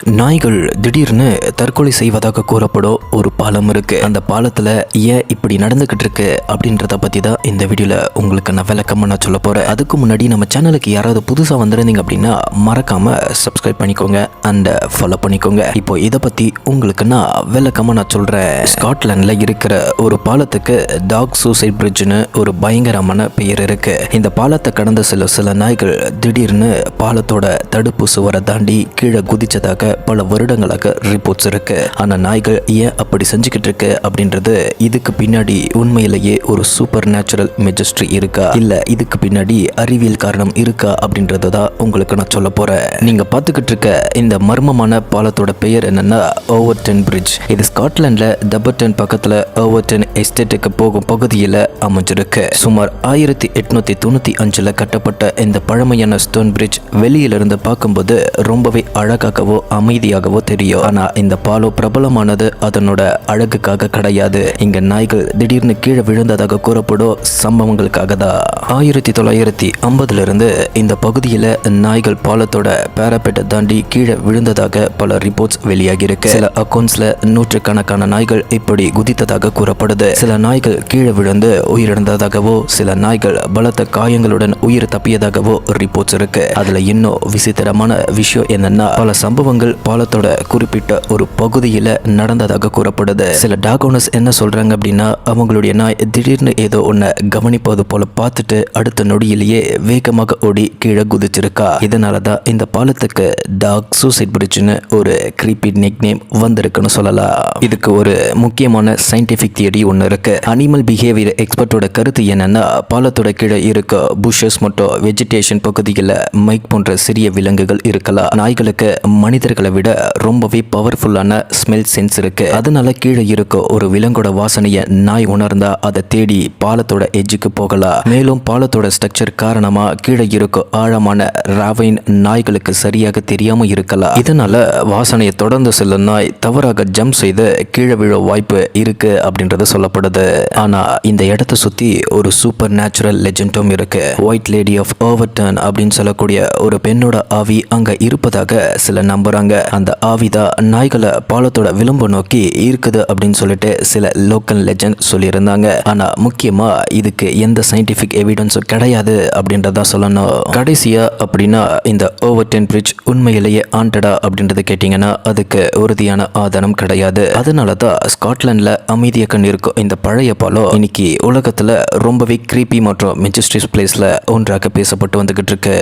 நாய்கள் திடீர்னு தற்கொலை செய்வதாக கூறப்படும் ஒரு பாலம் இருக்கு. அந்த பாலத்துல ஏன் இப்படி நடந்துகிட்டு இருக்கு அப்படின்றத பத்தி தான் இந்த வீடியோல உங்களுக்கு நான் விளக்கமா நான் சொல்ல போறேன். அதுக்கு முன்னாடி நம்ம சேனலுக்கு யாராவது புதுசா வந்திருந்தீங்க அப்படின்னா மறக்காம சப்ஸ்கிரைப் பண்ணிக்கோங்க அண்ட் ஃபாலோ பண்ணிக்கோங்க. இப்போ இதை பத்தி உங்களுக்கு நான் விளக்கமா நான் சொல்றேன். ஸ்காட்லாண்ட்ல இருக்கிற ஒரு பாலத்துக்கு டாக் சூசைட் பிரிட்ஜ்னு ஒரு பயங்கரமான பெயர் இருக்கு. இந்த பாலத்தை கடந்த சில நாய்கள் திடீர்னு பாலத்தோட தடுப்பு சுவரை தாண்டி கீழே குதிச்சதாக பல வருடங்களாக ரிப்போர்ட்ஸ் இருக்கு. ஆனா நாய்கள் ஏன் அப்படி செஞ்சுக்கிட்டு இருக்கு அப்படின்றது இதுக்கு பின்னாடி உண்மையிலேயே ஒரு சூப்பர் நேச்சுரல் மெஜஸ்ட்ரி இருக்கா இல்ல இதுக்கு பின்னாடி அறிவியல் காரணம் இருக்கா அப்படின்றது தான் உங்களுக்கு நான் சொல்ல போறேன். நீங்க பாத்துக்கிட்டு இருக்க இந்த மர்மமான பாலத்தோட பெயர் என்னன்னா ஓவர்டன் பிரிட்ஜ். இது ஸ்காட்லாண்ட்ல டபர்டன் பக்கத்துல ஓவர்டன் எஸ்டேட்டுக்கு போகும் பகுதியில் அமைஞ்சிருக்கு. சுமார் 1895 கட்டப்பட்ட இந்த பழமையான ஸ்டோன் பிரிட்ஜ் வெளியிலிருந்து பார்க்கும்போது ரொம்பவே அழகாகவோ அமைதியாகவோ தெரியும். ஆனா இந்த பாலம் பிரபலமானது அதனோட அழகுக்காக கிடையாது. இங்க நாய்கள் திடீர்னு கீழே விழுந்ததாக கூறப்படும் சம்பவங்களுக்காக தான். 1950 இருந்து இந்த பகுதியில் நாய்கள் பாலத்தோட பேராபெட்டை தாண்டி கீழே விழுந்ததாக பல ரிப்போர்ட்ஸ் வெளியாகி இருக்கு. சில அக்கௌண்ட்ஸ்ல நூற்றுக்கணக்கான நாய்கள் இப்படி குதித்ததாக கூறப்படுது. சில நாய்கள் கீழே விழுந்து உயிரிழந்ததாகவோ சில நாய்கள் பலத்த காயங்களுடன் உயிர் தப்பியதாகவோ ரிப்போர்ட்ஸ் இருக்கு. அதுல இன்னும் விசித்திரமான விஷயம் என்னன்னா பல சம்பவங்கள் பாலத்தோட குறிப்பிட்ட ஒரு பகுதியில் நடந்ததாக கூறப்படுது. சில டாக் ஓனர்ஸ் என்ன சொல்றாங்க அப்படின்னா அவங்களுடைய நாய் திடீர்னு ஏதோ ஒன்ன கவனிப்பது போல பார்த்துட்டு அடுத்த நொடியிலேயே வேகமாக ஓடி கீழே குதிச்சிருக்கா. இதனாலதான் இந்த பாலத்துக்கு டாக் சூசைட் பிரிட்ஜ்னு ஒரு கிரீப்பி நிக் நேம் வந்திருக்குன்னு சொல்லலாம். இதுக்கு ஒரு முக்கியமான சயின்டிபிக் தியரி ஒன்று இருக்கு. அனிமல் பிஹேவியர் எக்ஸ்பர்ட்டோட கருத்து என்னன்னா பாலத்தோட கீழே இருக்க புஷஸ் மற்றும் வெஜிடேஷன் பகுதியில் மைக் போன்ற சிறிய விலங்குகள் இருக்கலாம். நாய்களுக்கு மனிதர்களை விட ரொம்பவே பவர்ஃபுல்லான ஸ்மெல் சென்ஸ் இருக்கு. அதனால கீழே இருக்க ஒரு விலங்கோட வாசனையை நாய் உணர்ந்தா அதை தேடி பாலத்தோட எட்ஜுக்கு போகலாம். மேலும் பாலத்தோட ஸ்ட்ரக்சர் காரணமா கீழே இருக்க ஆழமான ராவைன் நாய்களுக்கு சரியாக தெரியாம இருக்கலாம். இதனால வாசனையை தொடர்ந்து சில நாய் தவறாக ஜம்ப் செய்து கீழே விழ வாய்ப்பு இருக்கு அப்படின்றது சொல்லப்படுது. ஆனா இந்த இடத்தை சுத்தி ஒரு சூப்பர் நேச்சுரல் லெஜெண்டும் இருக்கு. ஒயிட் லேடி ஆஃப் ஓவர்டன் அப்படின்னு சொல்லக்கூடிய ஒரு பெண்ணோட ஆவி அங்க இருப்பதாக சில நம்புறாங்க. அந்த ஆவிதான் நாய்களை பாலத்தோட விளிம்பு நோக்கி இருக்குது அப்படின்னு சொல்லிட்டு சில லோக்கல் லெஜெண்ட் சொல்லியிருந்தாங்க. ஆனா முக்கியமா இதுக்கு எந்த சயின்டிபிக் எவிடன்ஸும் கிடையாது அப்படின்றத சொல்லணும். கடைசியா அப்படின்னா இந்த ஓவர்டன் பிரிட்ஜ் உண்மையிலேயே ஆண்டடா அப்படின்றத கேட்டீங்கன்னா அதுக்கு உறுதியான ஆதாரம் கிடையாது. அதனாலதான் ஸ்காட்லாண்ட்ல அமைதியக்கன் இருக்கும் இந்த பழைய பாலம் இன்னைக்கு உலகத்துல ரொம்பவே கிரீப்பி மற்றும் மெஜஸ்டிஸ் பிளேஸ்ல ஒன்றாக பேசப்பட்டு வந்துகிட்டு இருக்கு.